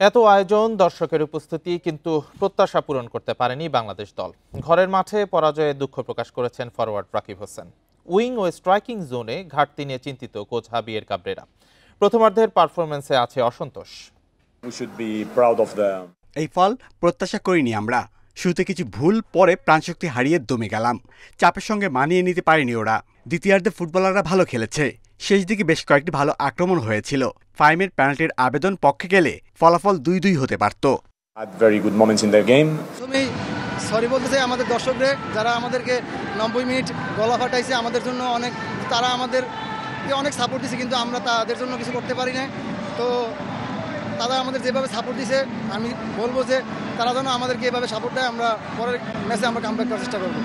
এত আয়োজন, দর্শকের উপস্থিতি, কিন্তু প্রত্যাশা পূরণ করতে পারেনি বাংলাদেশ দল। ঘরের মাঠে পরাজয়ে দুঃখ প্রকাশ করেছেন ফরওয়ার্ড রাকিব হোসেন। উইং ও স্ট্রাইকিং জোনে ঘাটতি নিয়ে চিন্তিত কোচ হাবিয়ের কাবরেরা। প্রথমার্ধের পারফরম্যান্সে আছে অসন্তোষ। এই ফল প্রত্যাশা করিনি আমরা। শুরুতে কিছু ভুল, পরে প্রাণশক্তি হারিয়ে দমে গেলাম। চাপের সঙ্গে মানিয়ে নিতে পারেনি ওরা। দ্বিতীয়ার্ধে ফুটবলাররা ভালো খেলেছে। শেষ দিকে বেশ কয়েকটি ভালো আক্রমণ হয়েছিল। ফাইমের পেনাল্টির আবেদন পক্ষে গেলে ফলাফল 2-2 হতে পারত। তুমি সরি বলতে চাই আমাদের দর্শকদের, যারা আমাদেরকে 90 মিনিট গলা ফাটাইছে আমাদের জন্য। তারা আমাদের অনেক সাপোর্ট দিছে, কিন্তু আমরা তাদের জন্য কিছু করতে পারি না। তো তারা আমাদের যেভাবে সাপোর্ট দিছে, আমি বলবো যে তারা যেন আমাদেরকে এভাবে সাপোর্ট দেয়। আমরা পরের ম্যাচে আমরা কামব্যাক করার চেষ্টা করবো।